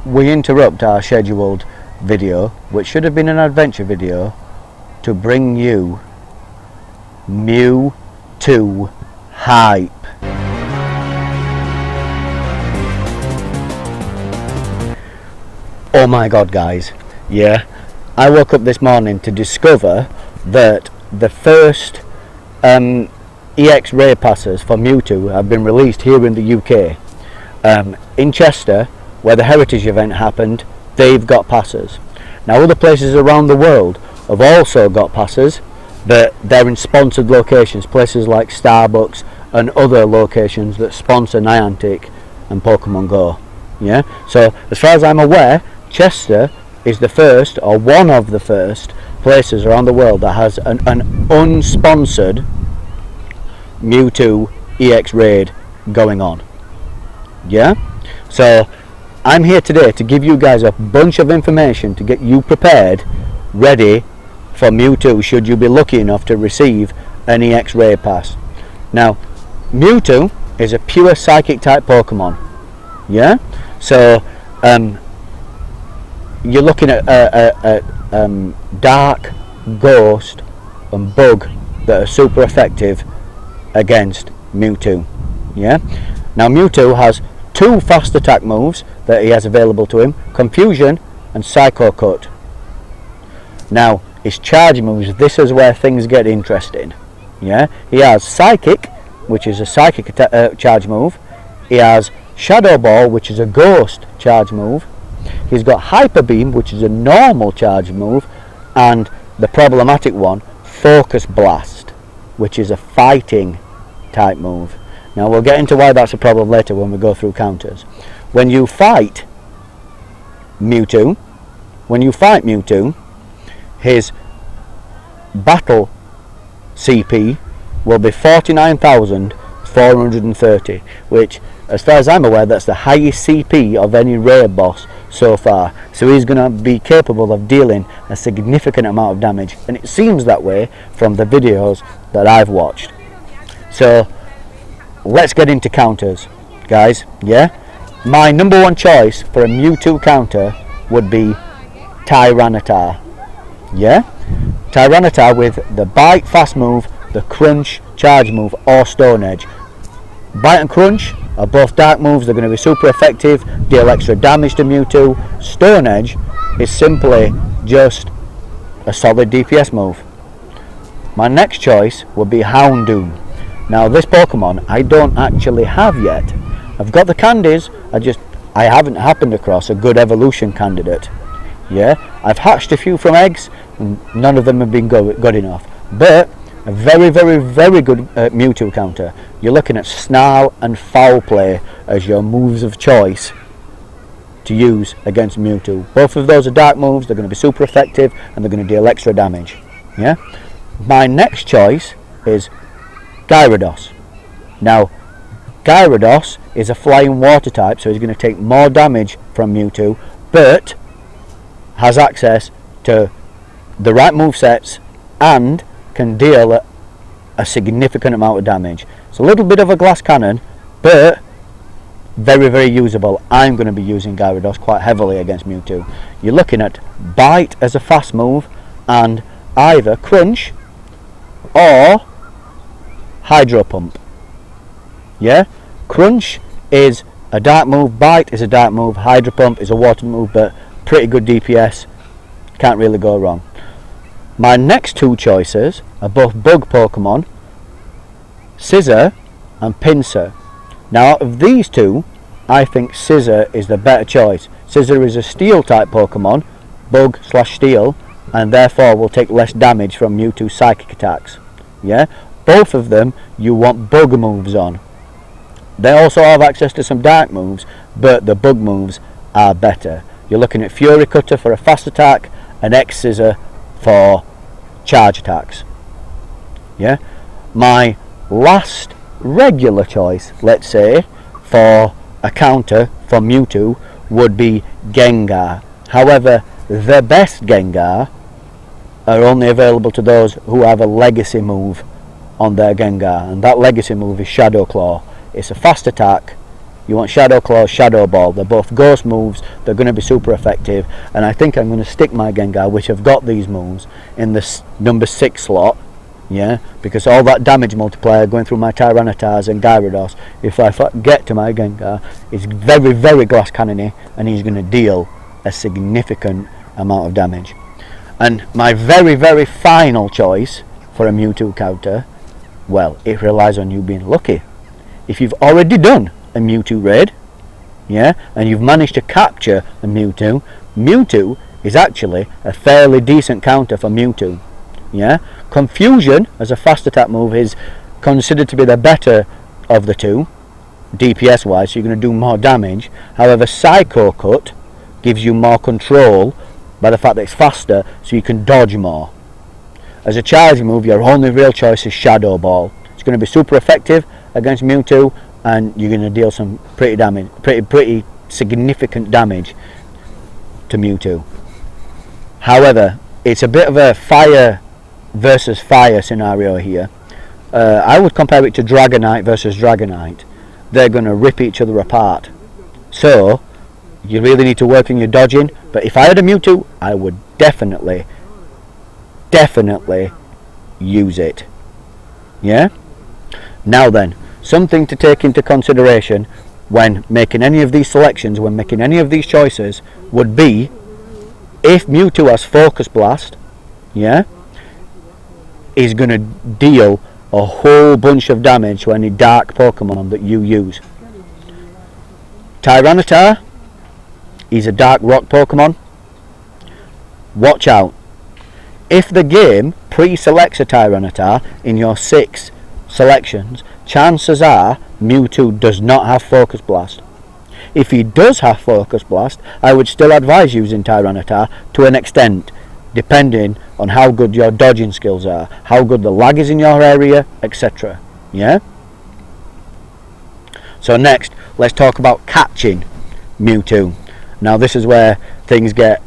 we interrupt our scheduled video, which should have been an adventure video, to bring you Mewtwo hype. Oh my god, guys, yeah, I woke up this morning to discover that the first EX Ray passes for Mewtwo have been released here in the UK. In Chester, where the Heritage event happened, they've got passes. Now other places around the world have also got passes, but they're in sponsored locations, places like Starbucks and other locations that sponsor Niantic and Pokemon Go. Yeah, so as far as I'm aware, Chester is the first, or one of the first places around the world that has an unsponsored Mewtwo EX raid going on. Yeah, so I'm here today to give you guys a bunch of information to get you prepared, ready for Mewtwo should you be lucky enough to receive an EX raid pass. Now Mewtwo is a pure psychic type Pokemon. Yeah, so you're looking at Dark, Ghost and Bug that are super effective against Mewtwo. Yeah, now Mewtwo has two fast attack moves that he has available to him: Confusion and Psycho Cut. Now his charge moves, this is where things get interesting. Yeah, he has Psychic, which is a psychic charge move. He has Shadow Ball, which is a ghost charge move. He's got Hyper Beam, which is a normal charge move, and the problematic one, Focus Blast, which is a fighting type move. Now we'll get into why that's a problem later when we go through counters. When you fight Mewtwo, his battle CP will be 49,430, which, as far as I'm aware, that's the highest CP of any raid boss so far. So he's going to be capable of dealing a significant amount of damage, and it seems that way from the videos that I've watched. So let's get into counters, guys. Yeah, my number one choice for a Mewtwo counter would be Tyranitar. Yeah, Tyranitar with the Bite fast move, the Crunch charge move, or Stone Edge. Bite and Crunch are both dark moves. They're going to be super effective, deal extra damage to Mewtwo. Stone Edge is simply just a solid DPS move. My next choice would be Houndoom. Now this Pokemon I don't actually have yet. I've got the candies, I haven't happened across a good evolution candidate. Yeah, I've hatched a few from eggs and none of them have been good enough. But a very, very, very good Mewtwo counter. You're looking at Snarl and Foul Play as your moves of choice to use against Mewtwo. Both of those are dark moves. They're going to be super effective and they're going to deal extra damage. Yeah. My next choice is Gyarados. Now Gyarados is a flying water type, so he's going to take more damage from Mewtwo, but has access to the right movesets and can deal a significant amount of damage. It's a little bit of a glass cannon, but very, very usable. I'm going to be using Gyarados quite heavily against Mewtwo. You're looking at Bite as a fast move and either Crunch or Hydro Pump. Yeah, Crunch is a dark move, Bite is a dark move, Hydro Pump is a water move, but pretty good DPS. Can't really go wrong. My next two choices are both bug Pokemon, Scizor and Pinsir. Now out of these two, I think Scizor is the better choice. Scizor is a steel type Pokemon, bug / steel, and therefore will take less damage from Mewtwo's psychic attacks. Yeah, both of them you want bug moves on. They also have access to some dark moves, but the bug moves are better. You're looking at Fury Cutter for a fast attack and X-Scissor for charge attacks. Yeah, my last regular choice, let's say, for a counter for Mewtwo would be Gengar. However, the best Gengar are only available to those who have a legacy move on their Gengar, and that legacy move is Shadow Claw. It's a fast attack You want Shadow Claw, Shadow Ball. They're both ghost moves. They're going to be super effective. And I think I'm going to stick my Gengar, which have got these moves, in the number 6 slot. Yeah, because all that damage multiplier going through my Tyranitars and Gyarados, if I get to my Gengar, is very, very glass cannony, and he's going to deal a significant amount of damage. And my very, very final choice for a Mewtwo counter, well, it relies on you being lucky. If you've already done a Mewtwo raid, yeah, and you've managed to capture a Mewtwo, Mewtwo is actually a fairly decent counter for Mewtwo. Yeah, Confusion as a fast attack move is considered to be the better of the two, DPS wise, so you're going to do more damage. However, Psycho Cut gives you more control by the fact that it's faster, so you can dodge more. As a charging move, your only real choice is Shadow Ball. It's going to be super effective against Mewtwo, and you're going to deal some pretty significant damage to Mewtwo. However, it's a bit of a fire versus fire scenario here. I would compare it to Dragonite versus Dragonite. They're going to rip each other apart. So you really need to work on your dodging. But if I had a Mewtwo, I would definitely use it. Yeah? Now then, something to take into consideration when making any of these selections, when making any of these choices, would be if Mewtwo has Focus Blast, yeah, is going to deal a whole bunch of damage to any dark Pokemon that you use. Tyranitar, he's a dark rock Pokemon. Watch out. If the game pre-selects a Tyranitar in your 6 selections, chances are Mewtwo does not have Focus Blast. If he does have Focus Blast, I would still advise using Tyranitar to an extent, depending on how good your dodging skills are, how good the lag is in your area, etc. Yeah? So next, let's talk about catching Mewtwo. Now this is where things get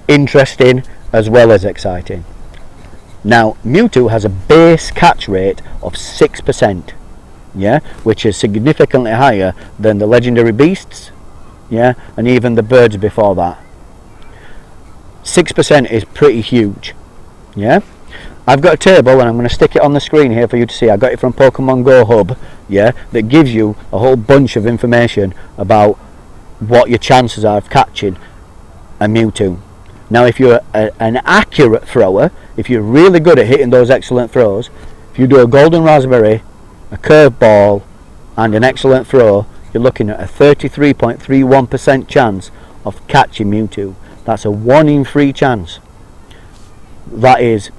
interesting as well as exciting. Now Mewtwo has a base catch rate of 6%, yeah, which is significantly higher than the legendary beasts, yeah, and even the birds before that. 6% is pretty huge. Yeah, I've got a table and I'm going to stick it on the screen here for you to see. I got it from Pokemon Go Hub, yeah, that gives you a whole bunch of information about what your chances are of catching a Mewtwo. Now if you're an accurate thrower, if you're really good at hitting those excellent throws, if you do a Golden Raspberry, a curveball and an excellent throw, you're looking at a 33.31% chance of catching Mewtwo. That's a 1 in 3 chance. That is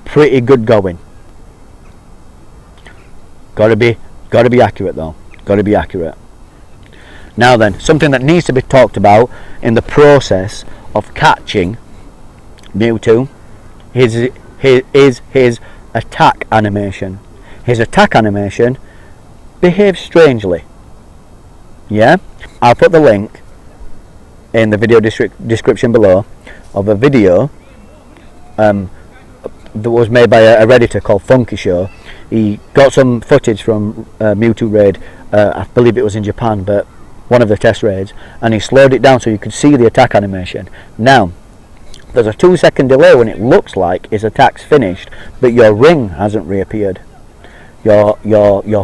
pretty good going. Gotta be accurate though. Gotta be accurate. Now then, something that needs to be talked about in the process of catching Mewtwo is his attack animation. His attack animation behaves strangely. Yeah? I'll put the link in the video description below of a video that was made by a Redditor called Funky Show. He got some footage from Mewtwo raid, I believe it was in Japan, but one of the test raids, and he slowed it down so you could see the attack animation. Now there's a 2-second delay when it looks like his attack's finished, but your ring hasn't reappeared, your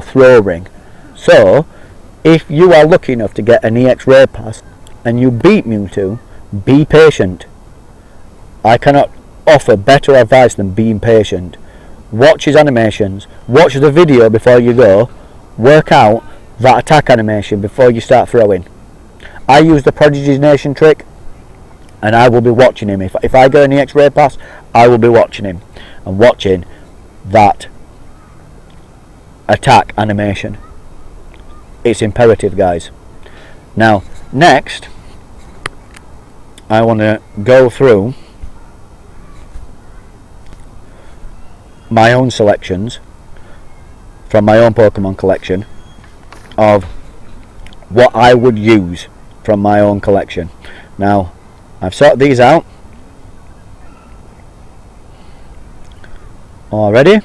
throw ring. So if you are lucky enough to get an EX raid pass and you beat Mewtwo, be patient. I cannot offer better advice than being patient. Watch his animations, watch the video before you go, work out that attack animation before you start throwing. I use the Prodigy's Nation trick and I will be watching him. If I get an EX raid pass, I will be watching him and watching that attack animation. It's imperative, guys. Now next I want to go through my own selections from my own Pokemon collection of what I would use from my own collection. Now I've sorted these out already.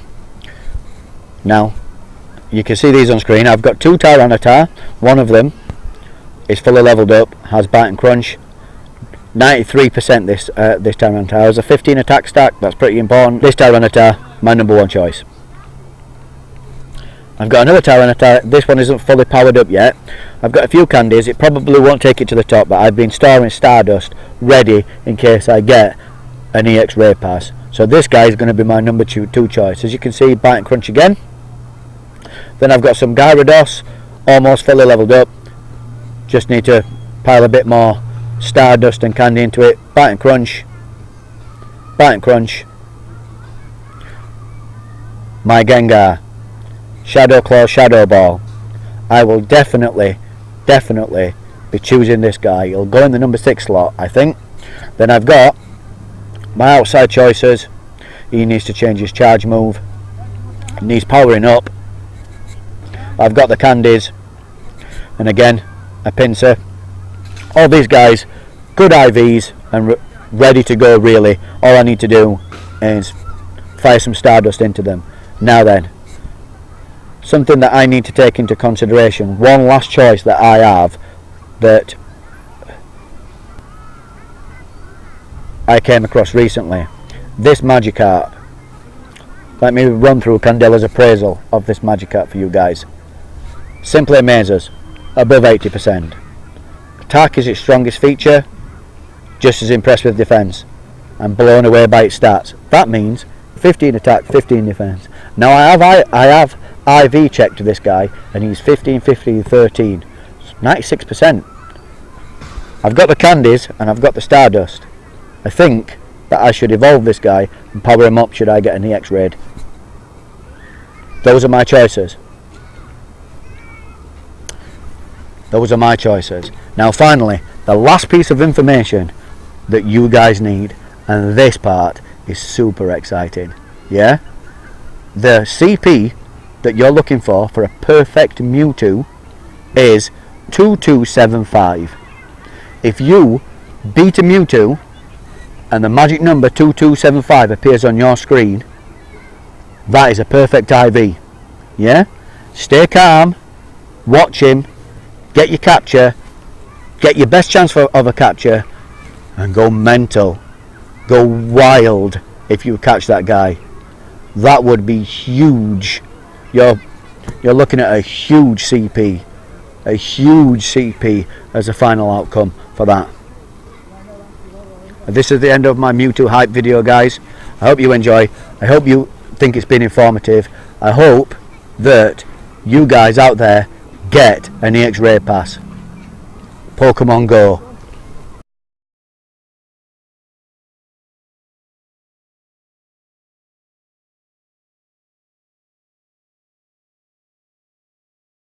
Now you can see these on screen. I've got 2 Tyranitar. One of them is fully leveled up, has Bite and Crunch. 93% this Tyranitar has a 15 attack stack. That's pretty important. This Tyranitar, my number 1 choice. I've got another Tyranitar. This one isn't fully powered up yet. I've got a few candies. It probably won't take it to the top, but I've been storing Stardust ready in case I get an EX Raid Pass. So this guy is going to be my number 2 choice. As you can see, Bite and Crunch again. Then I've got some Gyarados, almost fully leveled up. Just need to pile a bit more Stardust and candy into it. Bite and Crunch. Bite and Crunch. My Gengar. Shadow Claw, Shadow Ball. I will definitely be choosing this guy. He'll go in the number 6 slot, I think. Then I've got my outside choices. He needs to change his charge move. He needs powering up. I've got the candies, and again a pincer. All these guys, good IVs and ready to go really. All I need to do is fire some Stardust into them. Now then, something that I need to take into consideration, one last choice that I have that I came across recently. This Magikarp. Let me run through Candella's appraisal of this Magikarp for you guys. Simply amazes, above 80%. Attack is its strongest feature, just as impressed with defense. I'm blown away by its stats. That means 15 attack, 15 defense. Now I have IV checked this guy, and he's 15, 15, 13. 96%. I've got the candies and I've got the Stardust. I think that I should evolve this guy and power him up should I get an EX Raid. Those are my choices. Those are my choices. Now finally, the last piece of information that you guys need, and this part is super exciting. Yeah? The CP that you're looking for a perfect Mewtwo is 2275. If you beat a Mewtwo and the magic number 2275 appears on your screen, that is a perfect IV. Yeah? Stay calm, watch him, get your capture, get your best chance of a capture, and go mental, go wild if you catch that guy. That would be huge. You're looking at a huge CP as a final outcome for that. This is the end of my Mewtwo hype video, guys. I hope you enjoy. I hope you think it's been informative. I hope that you guys out there get an EX Raid Pass. Pokemon Go.